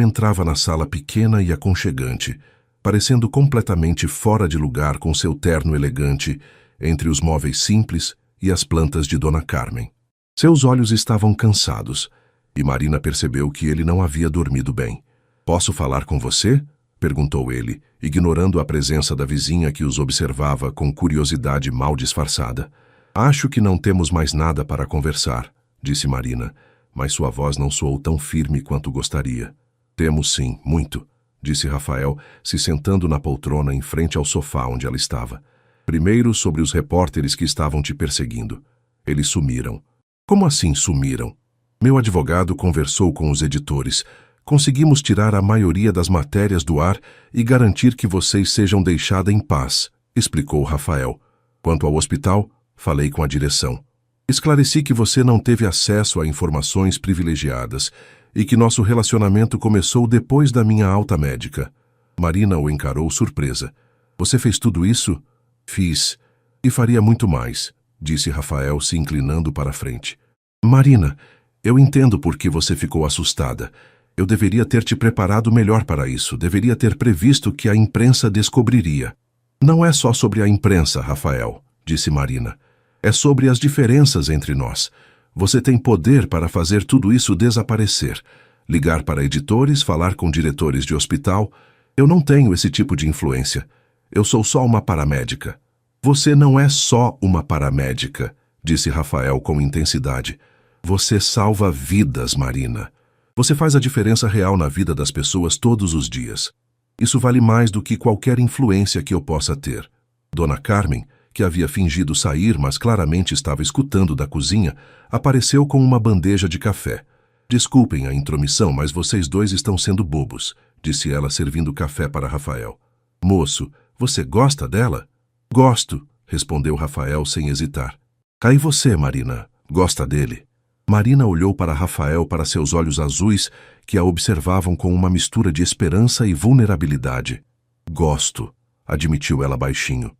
entrava na sala pequena e aconchegante, parecendo completamente fora de lugar com seu terno elegante, entre os móveis simples e as plantas de Dona Carmen. Seus olhos estavam cansados, e Marina percebeu que ele não havia dormido bem. "Posso falar com você?" perguntou ele, ignorando a presença da vizinha que os observava com curiosidade mal disfarçada. "Acho que não temos mais nada para conversar", disse Marina, mas sua voz não soou tão firme quanto gostaria. "Temos sim, muito", disse Rafael, se sentando na poltrona em frente ao sofá onde ela estava. "Primeiro, sobre os repórteres que estavam te perseguindo. Eles sumiram." "Como assim sumiram?" "Meu advogado conversou com os editores. Conseguimos tirar a maioria das matérias do ar e garantir que vocês sejam deixadas em paz", explicou Rafael. "Quanto ao hospital, falei com a direção. Esclareci que você não teve acesso a informações privilegiadas e que nosso relacionamento começou depois da minha alta médica." Marina o encarou surpresa. "Você fez tudo isso?" "Fiz. E faria muito mais", disse Rafael, se inclinando para a frente. "Marina, eu entendo por que você ficou assustada. Eu deveria ter te preparado melhor para isso. Deveria ter previsto que a imprensa descobriria." "Não é só sobre a imprensa, Rafael", disse Marina. "É sobre as diferenças entre nós. Você tem poder para fazer tudo isso desaparecer. Ligar para editores, falar com diretores de hospital. Eu não tenho esse tipo de influência. Eu sou só uma paramédica." "Você não é só uma paramédica", disse Rafael com intensidade. "Você salva vidas, Marina. Você faz a diferença real na vida das pessoas todos os dias. Isso vale mais do que qualquer influência que eu possa ter." Dona Carmen, que havia fingido sair, mas claramente estava escutando da cozinha, apareceu com uma bandeja de café. "Desculpem a intromissão, mas vocês dois estão sendo bobos", disse ela, servindo café para Rafael. "Moço, você gosta dela?" "Gosto", respondeu Rafael sem hesitar. "E você, Marina, gosta dele?" Marina olhou para Rafael, para seus olhos azuis, que a observavam com uma mistura de esperança e vulnerabilidade. "Gosto", admitiu ela baixinho.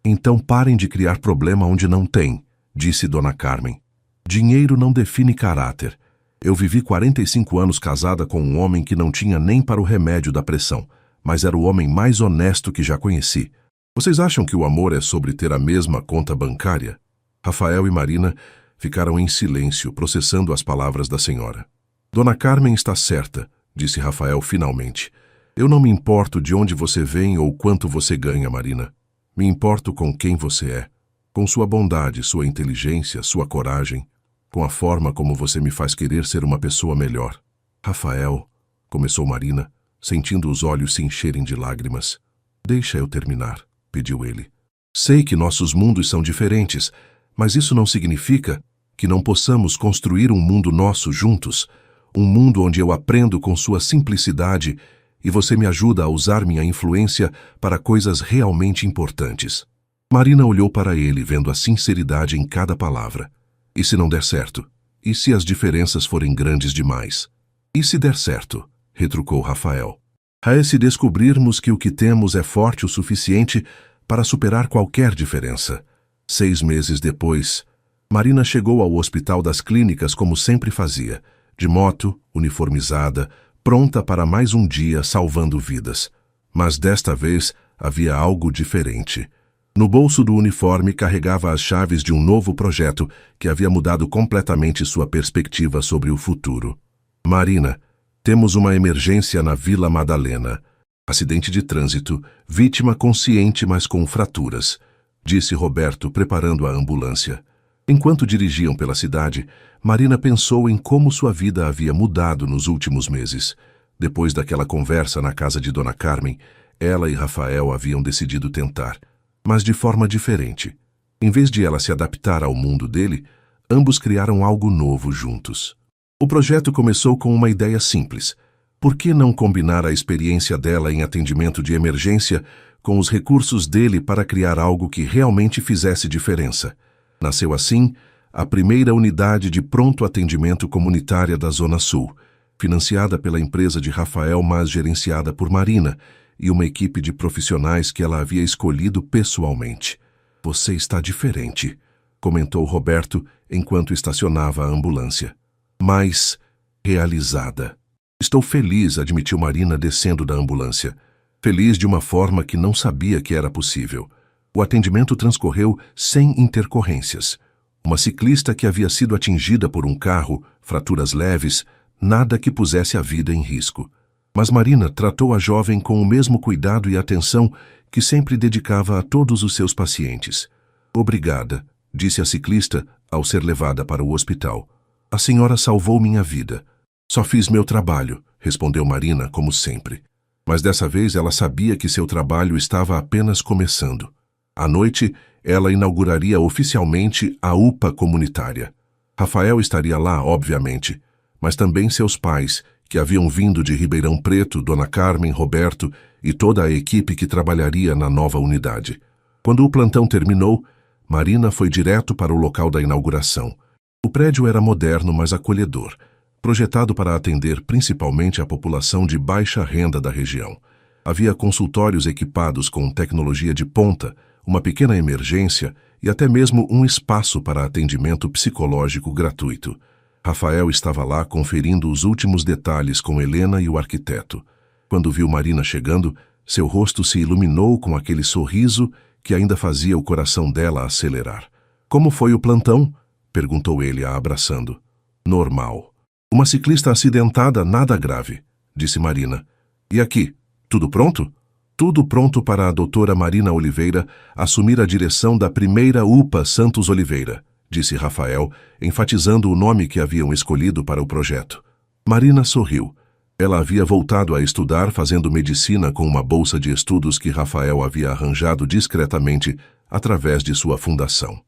"Então parem de criar problema onde não tem", disse Dona Carmen. Dinheiro não define caráter. Eu vivi 45 anos casada com um homem que não tinha nem para o remédio da pressão, mas era o homem mais honesto que já conheci. Vocês acham que o amor é sobre ter a mesma conta bancária? Rafael e Marina ficaram em silêncio, processando as palavras da senhora. Dona Carmen está certa, disse Rafael finalmente. Eu não me importo de onde você vem ou quanto você ganha, Marina. Me importo com quem você é, com sua bondade, sua inteligência, sua coragem, com a forma como você me faz querer ser uma pessoa melhor. Rafael, começou Marina, sentindo os olhos se encherem de lágrimas. Deixa eu terminar, pediu ele. Sei que nossos mundos são diferentes, mas isso não significa que não possamos construir um mundo nosso juntos, um mundo onde eu aprendo com sua simplicidade e você me ajuda a usar minha influência para coisas realmente importantes. Marina olhou para ele, vendo a sinceridade em cada palavra. E se não der certo? E se as diferenças forem grandes demais? E se der certo? Retrucou Rafael. A se descobrirmos que o que temos é forte o suficiente para superar qualquer diferença. 6 meses depois, Marina chegou ao Hospital das Clínicas como sempre fazia, de moto, uniformizada, pronta para mais um dia salvando vidas. Mas desta vez havia algo diferente. No bolso do uniforme carregava as chaves de um novo projeto que havia mudado completamente sua perspectiva sobre o futuro. Marina, temos uma emergência na Vila Madalena. Acidente de trânsito, vítima consciente mas com fraturas, disse Roberto, preparando a ambulância. Enquanto dirigiam pela cidade, Marina pensou em como sua vida havia mudado nos últimos meses. Depois daquela conversa na casa de Dona Carmen, ela e Rafael haviam decidido tentar, mas de forma diferente. Em vez de ela se adaptar ao mundo dele, ambos criaram algo novo juntos. O projeto começou com uma ideia simples. Por que não combinar a experiência dela em atendimento de emergência com os recursos dele para criar algo que realmente fizesse diferença? Nasceu assim a primeira unidade de pronto atendimento comunitária da Zona Sul, financiada pela empresa de Rafael, mas gerenciada por Marina e uma equipe de profissionais que ela havia escolhido pessoalmente. Você está diferente, comentou Roberto enquanto estacionava a ambulância. Mais realizada. Estou feliz, admitiu Marina descendo da ambulância. Feliz de uma forma que não sabia que era possível. O atendimento transcorreu sem intercorrências. Uma ciclista que havia sido atingida por um carro, fraturas leves, nada que pusesse a vida em risco. Mas Marina tratou a jovem com o mesmo cuidado e atenção que sempre dedicava a todos os seus pacientes. Obrigada, disse a ciclista ao ser levada para o hospital. A senhora salvou minha vida. Só fiz meu trabalho, respondeu Marina, como sempre. Mas dessa vez ela sabia que seu trabalho estava apenas começando. À noite, ela inauguraria oficialmente a UPA comunitária. Rafael estaria lá, obviamente, mas também seus pais, que haviam vindo de Ribeirão Preto, Dona Carmen, Roberto e toda a equipe que trabalharia na nova unidade. Quando o plantão terminou, Marina foi direto para o local da inauguração. O prédio era moderno, mas acolhedor, projetado para atender principalmente a população de baixa renda da região. Havia consultórios equipados com tecnologia de ponta, uma pequena emergência e até mesmo um espaço para atendimento psicológico gratuito. Rafael estava lá conferindo os últimos detalhes com Helena e o arquiteto. Quando viu Marina chegando, seu rosto se iluminou com aquele sorriso que ainda fazia o coração dela acelerar. Como foi o plantão? Perguntou ele a abraçando. Normal. Uma ciclista acidentada, nada grave, disse Marina. E aqui, tudo pronto? Tudo pronto para a doutora Marina Oliveira assumir a direção da primeira UPA Santos Oliveira, disse Rafael, enfatizando o nome que haviam escolhido para o projeto. Marina sorriu. Ela havia voltado a estudar fazendo medicina com uma bolsa de estudos que Rafael havia arranjado discretamente através de sua fundação.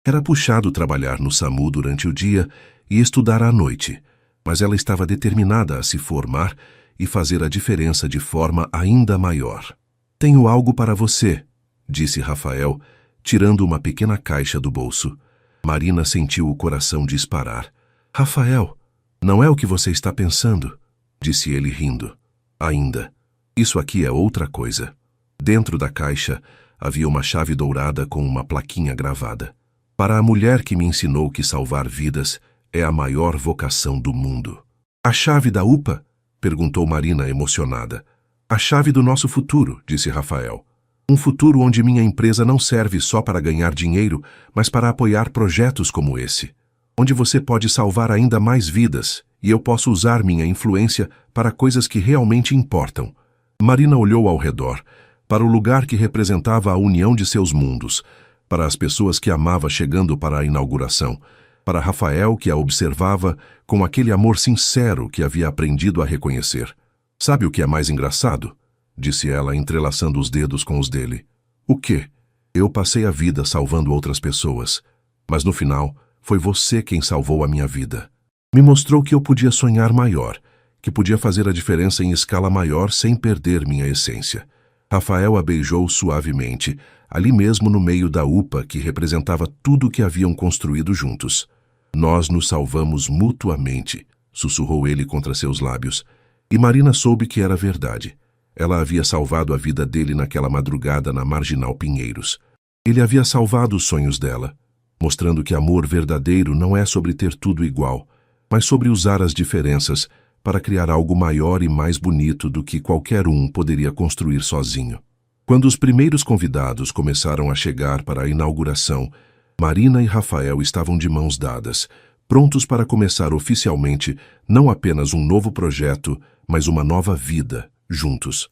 Era puxado trabalhar no SAMU durante o dia e estudar à noite, mas ela estava determinada a se formar e fazer a diferença de forma ainda maior. Tenho algo para você, disse Rafael, tirando uma pequena caixa do bolso. Marina sentiu o coração disparar. Rafael, não é o que você está pensando, disse ele rindo. Ainda. Isso aqui é outra coisa. Dentro da caixa havia uma chave dourada com uma plaquinha gravada. Para a mulher que me ensinou que salvar vidas é a maior vocação do mundo. A chave da UPA? Perguntou Marina emocionada. A chave do nosso futuro, disse Rafael. Um futuro onde minha empresa não serve só para ganhar dinheiro, mas para apoiar projetos como esse. Onde você pode salvar ainda mais vidas e eu posso usar minha influência para coisas que realmente importam. Marina olhou ao redor, para o lugar que representava a união de seus mundos, para as pessoas que amava chegando para a inauguração, para Rafael que a observava com aquele amor sincero que havia aprendido a reconhecer. Sabe o que é mais engraçado? Disse ela, entrelaçando os dedos com os dele. O quê? Eu passei a vida salvando outras pessoas, mas no final foi você quem salvou a minha vida. Me mostrou que eu podia sonhar maior, que podia fazer a diferença em escala maior sem perder minha essência. Rafael a beijou suavemente, ali mesmo no meio da UPA que representava tudo o que haviam construído juntos. Nós nos salvamos mutuamente, sussurrou ele contra seus lábios, e Marina soube que era verdade. Ela havia salvado a vida dele naquela madrugada na Marginal Pinheiros. Ele havia salvado os sonhos dela, mostrando que amor verdadeiro não é sobre ter tudo igual, mas sobre usar as diferenças para criar algo maior e mais bonito do que qualquer um poderia construir sozinho. Quando os primeiros convidados começaram a chegar para a inauguração, Marina e Rafael estavam de mãos dadas, prontos para começar oficialmente não apenas um novo projeto, mas uma nova vida, juntos.